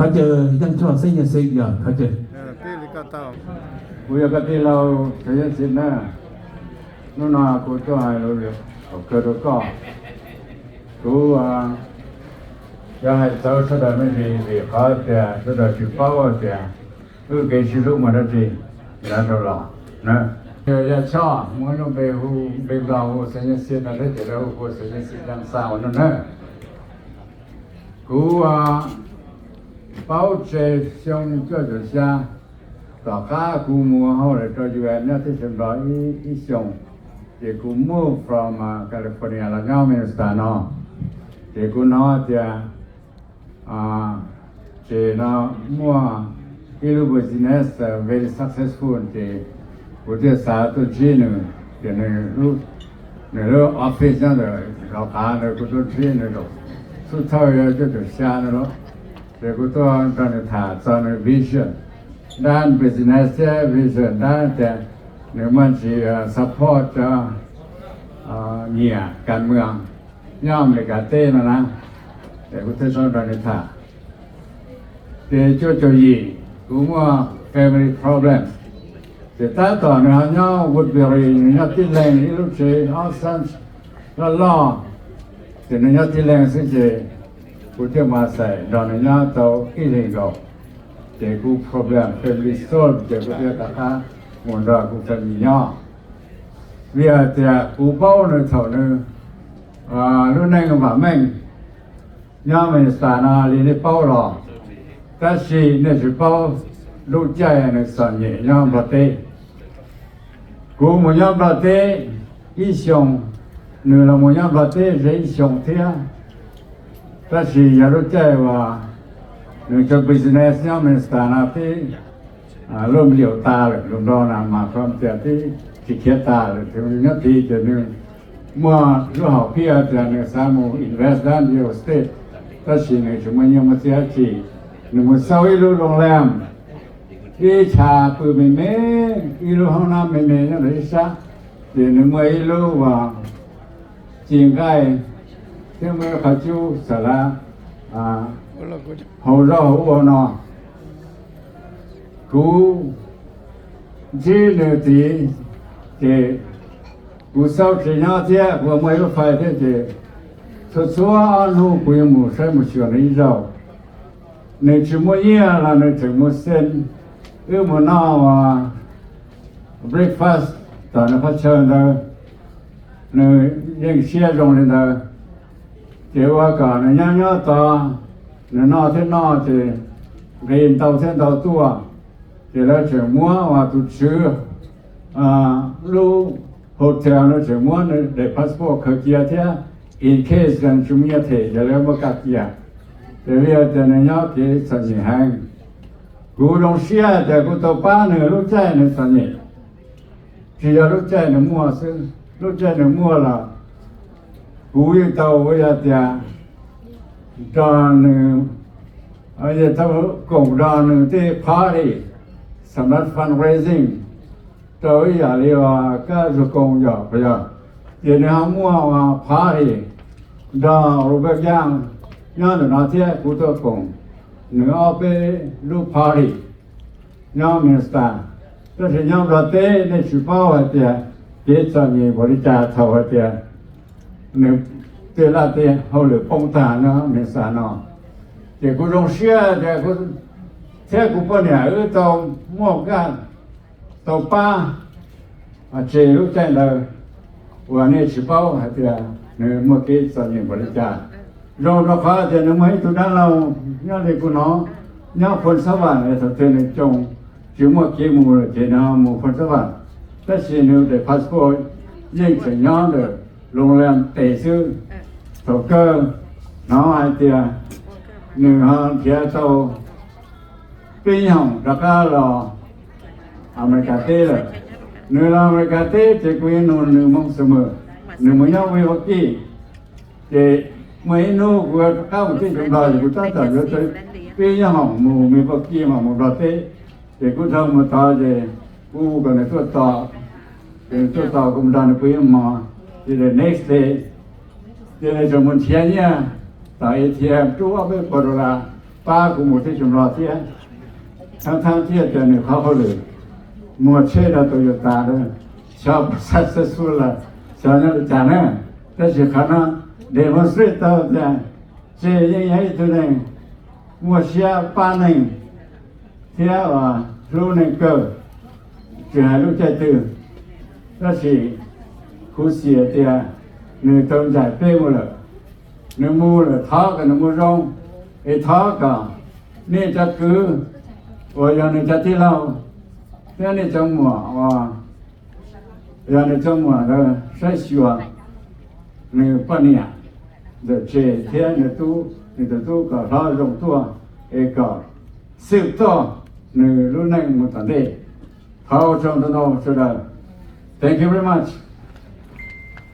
他这让做生意生意啊，他这。我要跟你老这些事呢，我那过做还老了，我可都搞，我啊，要还早说的没的好的，说的去包的，我给西路嘛的这，然后了，那。要cha mo no be hu be la hu se ne se na de de hu se ne se dang sa no na ku a bao che xiong ge de xia da ka ku mo ho le to ju ne te chen ba i xiong de ku move from California la ngao me sta no de ku no tia che na mo ilu business very successful de我这啥都知呢，就那个 office 上的老板那个都知那种，是超越这种下的咯，这个都让你他做那 vision， dan business vision dan แต่เนี่ยมันสิsupport เนี่ยการเมืองย่อมในการเต้นนะแต่กูจะสอนเราในท่าแต่ช่วยยีกูว่า family problemแต่ถ้าตอนนี้เนี่ยวุฒิบริณเนี่ยที่แรงนี่ลูกเสือเอาสั้นก็ล่อแต่เนี่ยที่แรงสิ่งที่กูจะมาใส่ตอนนี้เนี่ยตัวอีเรื่องก็แต่กู problem family solve แต่กูจะตัดขาหมดแล้วกูจะมีเนี่ยเวียแต่กูเป้าในเท่านี้รุ่นนั้นก็มาแม่งเนี่ยมันสถานะลีนี่เป้าหรอแต่สิเนี่ยสิเป้าลูกใจในส่วนนี้เนี่ยประเทศกูมุ่งยังประเทศอีสงเนื้อเรามุ่งยังประเทศเรื่องสงเทียแต่สิอยากรู้ใจว่าเนื้อจาก business เนี่ยมันสถานะที่เริ่มเหลียวตาเลยลมร้อนมาพร้อมเสียที่ขี้เกียจตาเลยถึงเนี่ยที่จะนึงเมื่อรู้หาพี่อาจารย์เนี่ยสามู invest ด้านเดียว state แต่สิเนี่ยจะมันยังมาเสียทีหนึ่งมันเศร้าอีรู้โรงแรมที่ชาปืนไม่อีรู้ห้องน้ำไม่นั่นเลยซะเดี๋ยวหนึ่งไม่รู้ว่าจริงไงที่เมื่อเขาจูสาระหัวเราหัวนอกูจีนที่เจกูเศร้าจีน่าเจ้ากูไม่รู้ไฟที่เจสุดสัวอันหูกูยังมุ่งใช้มุ่งชวนให้เราในชั่วโมงนี้เราในชั่วโมงเส้นมันน่าว่า breakfast ตอนนั้นพัชเชนเราเนี่ยยังเชื่อตรงนี้เราเจ้าว่าก่อนเนี่ยยังต่อเนี่ยนอที่นอที่เรียนเท่าเส้นเท่าตัวเจ้าแล้วเชื่อมัวว่าตุชื่อรู้โฮเทลเนี่ยเชื่อมัวเนี่ยได้พาสปอร์ตเขาเกียร์เท่า in case กันชุ่มเยอะเท่เจ้าแล้วมากักเกียร์เจ้าเรียกแต่เนี่ยยังที่สัญญาณกูลงเสียแต่กูตัวป้าเนี่ยรู้ใจในสัญญาที่จะรู้ใจในมัวซึ่งรู้ใจในมัวละกูยังเท่าว่าจะตอนหนึ่งอาจจะทำกลุ่มตอนหนึ่งที่พาร์ตี้สำหรับ fundraising ตัวอย่างเรียกว่าก็จะกงหยอกไปอ่ะเดี๋ยวนี้มัวว่าพาร์ตี้ดาวรูปแบบย่างย่างหน้าที่กูตัวกงเนื้อเอาไปลูกพารีย่อมมีสตาร์แต่ที่ย่อมประเทศในชุดพ่อว่าเดียเกิดจะมีบริจาคเท่าว่าเดียเนื้อเจ้าละเดียเขาหรือปงตาเนาะมีสารเนาะเดี๋ยวกูลงเชื่อเดี๋ยวกูเท่ากูปนเนี่ยตัวหม้อกันตัวป้าเจรู้ใจเลยวันนี้ชุดพ่อว่าเดียเนื้อเมื่อกี้จะมีบริจาคเราพาเดินมาให้ทุกท่านเราเนี่ยเด็กกูน้องเนี่ยคนสวรรค์เนี่ยถ้าเดินจงจิ๋วมาเกี่ยมูเลยเจนามูคนสวรรค์แต่สิ่งนี้เด็กพาสปอร์ตยิ่งจะย้อนเลยโรงแรมเตะซื้อถูกเกินน้องไอเดียหนึ่งห้องเที่ยวโตปีห้องราคาเราอเมริกาเต้เลยหนึ่งอเมริกาเต้จะคุยนู่นหนึ่งมงเสมอหนึ่งมันยังวิวกี้เจไม่นู้กูเข้าที่จุฬาอยู่ตั้งแต่เด็กปียังห้องมูมีพวกกี้มาหมดประเทศแต่กูทำมาตาเจกูก็ในตัวต่อเป็นตัวต่อกูมันดันไปมาที่ the next day ที่ในจมุนเทียนเนี่ยตายเทียมตัวไปปรละ ป้ากูหมดที่จุมรอเที่ยทั้งที่เจอเนี่ยเขาเลยมัวเชื่อเราโตโยต้าเลยชอบ successful ละชอบเนี่ยจานเนี่ยแต่สิขณะ demonstrate ต่อจะเจยังไงตัวเนี่ยมัวเชื่อป้าเนี่ยเที่ยวรู้เนี่ยก็จะให้รู้ใจตื่นแต่สิคู่เสียเดียเนี่ยต้องใจเป้หมดเลยเนี่ยมูเลยท้อกันเนี่ยมูร้องไอ้ท้อกันนี่จะคือว่าอย่างนี้จะที่เราเนี่ยนี่จังหวะว่าอย่างนี้จังหวะเราใช้ชีวิตเนี่ยปนเนี่ยเดี๋ยวเจเทียนเนี่ยตู้ก็เราลงตัวเอกก็สืบต่อเนี่ยรู้ในมุตันเดเขาจงต้องสุดา Thank you very much.